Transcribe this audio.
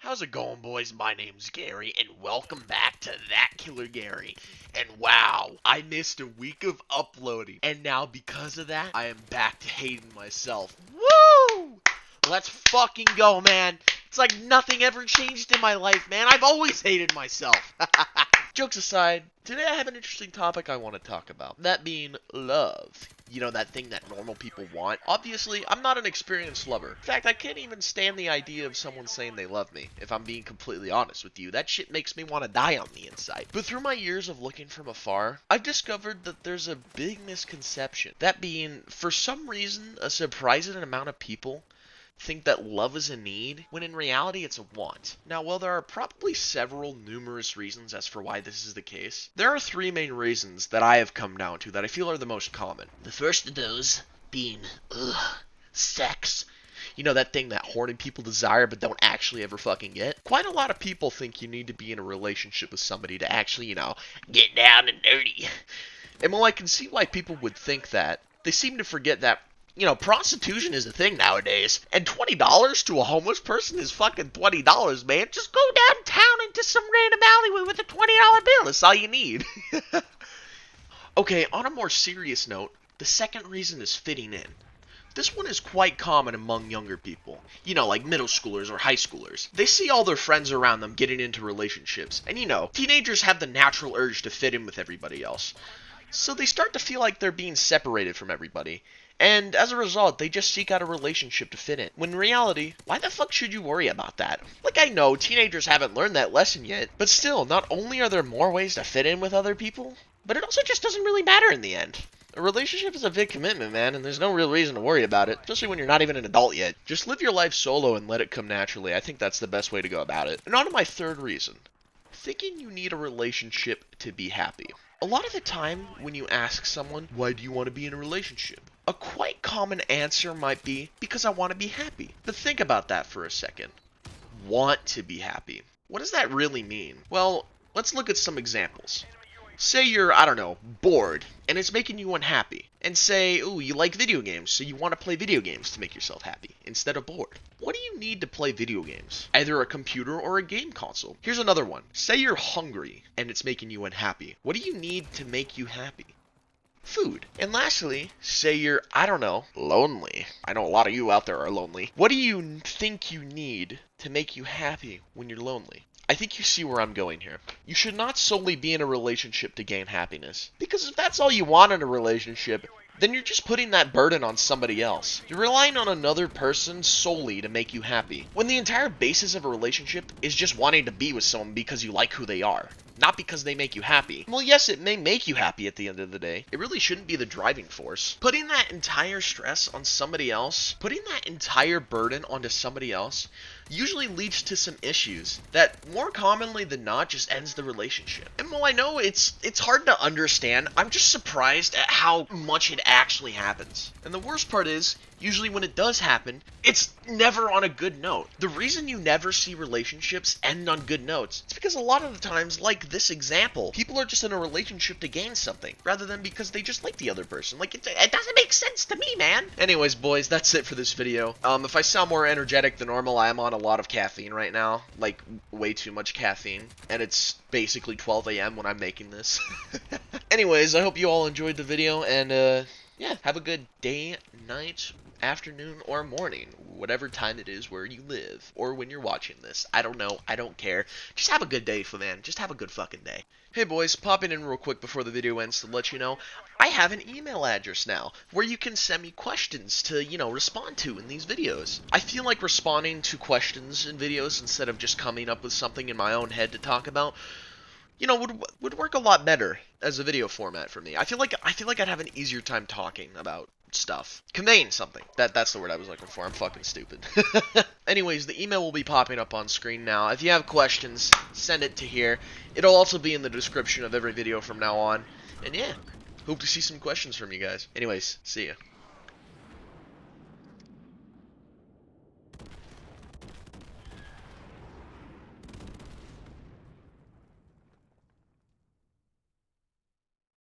How's it going, boys? My name's Gary, and welcome back to ThatKillerGary. And wow, I missed a week of uploading, and now because of that, I am back to hating myself. Woo! Let's fucking go, man. It's like nothing ever changed in my life, man. I've always hated myself. Jokes aside, today I have an interesting topic I want to talk about. That being love. You know, that thing that normal people want. Obviously, I'm not an experienced lover. In fact, I can't even stand the idea of someone saying they love me, if I'm being completely honest with you. That shit makes me want to die on the inside. But through my years of looking from afar, I've discovered that there's a big misconception. That being, for some reason, a surprising amount of people think that love is a need, when in reality it's a want. Now, while there are probably numerous reasons as for why this is the case, there are three main reasons that I have come down to that I feel are the most common. The first of those being, sex. You know, that thing that horny people desire but don't actually ever fucking get? Quite a lot of people think you need to be in a relationship with somebody to actually, get down and dirty. And while I can see why people would think that, they seem to forget that prostitution is a thing nowadays. And $20 to a homeless person is fucking $20, man. Just go downtown into some random alleyway with a $20 bill. That's all you need. Okay, on a more serious note, the second reason is fitting in. This one is quite common among younger people. You know, like middle schoolers or high schoolers. They see all their friends around them getting into relationships. And teenagers have the natural urge to fit in with everybody else. So they start to feel like they're being separated from everybody. And as a result, they just seek out a relationship to fit in. When in reality, why the fuck should you worry about that? Like, I know teenagers haven't learned that lesson yet, but still, not only are there more ways to fit in with other people, but it also just doesn't really matter in the end. A relationship is a big commitment, man, and there's no real reason to worry about it, especially when you're not even an adult yet. Just live your life solo and let it come naturally. I think that's the best way to go about it. And on to my third reason. Thinking you need a relationship to be happy. A lot of the time, when you ask someone, why do you want to be in a relationship? A quite common answer might be, because I want to be happy. But think about that for a second. Want to be happy. What does that really mean? Well, let's look at some examples. Say you're, bored, and it's making you unhappy. And say, ooh, you like video games, so you want to play video games to make yourself happy, instead of bored. What do you need to play video games? Either a computer or a game console. Here's another one. Say you're hungry, and it's making you unhappy. What do you need to make you happy? Food. And lastly, say you're, lonely. I know a lot of you out there are lonely. What do you think you need to make you happy when you're lonely? I think you see where I'm going here. You should not solely be in a relationship to gain happiness. Because if that's all you want in a relationship, then you're just putting that burden on somebody else. You're relying on another person solely to make you happy. When the entire basis of a relationship is just wanting to be with someone because you like who they are. Not because they make you happy. Well, yes, it may make you happy at the end of the day. It really shouldn't be the driving force. Putting that entire stress on somebody else, putting that entire burden onto somebody else, usually leads to some issues that more commonly than not just ends the relationship. And while I know it's hard to understand, I'm just surprised at how much it actually happens. And the worst part is, usually when it does happen, it's never on a good note. The reason you never see relationships end on good notes is because a lot of the times, like this example, people are just in a relationship to gain something, rather than because they just like the other person. Like, it doesn't make sense to me, man. Anyways, boys, that's it for this video. If I sound more energetic than normal, I am on a lot of caffeine right now. Like, way too much caffeine. And it's basically 12 a.m. when I'm making this. Anyways, I hope you all enjoyed the video, and, yeah, have a good day, night, afternoon, or morning, whatever time it is where you live, or when you're watching this. I don't know, I don't care. Just have a good day, man. Just have a good fucking day. Hey boys, popping in real quick before the video ends to let you know, I have an email address now, where you can send me questions to, respond to in these videos. I feel like responding to questions in videos instead of just coming up with something in my own head to talk about, would work a lot better as a video format for me. I feel like I'd have an easier time talking about stuff. Conveying something. That's the word I was looking for. I'm fucking stupid. Anyways, the email will be popping up on screen now. If you have questions, send it to here. It'll also be in the description of every video from now on. And yeah, hope to see some questions from you guys. Anyways, see ya.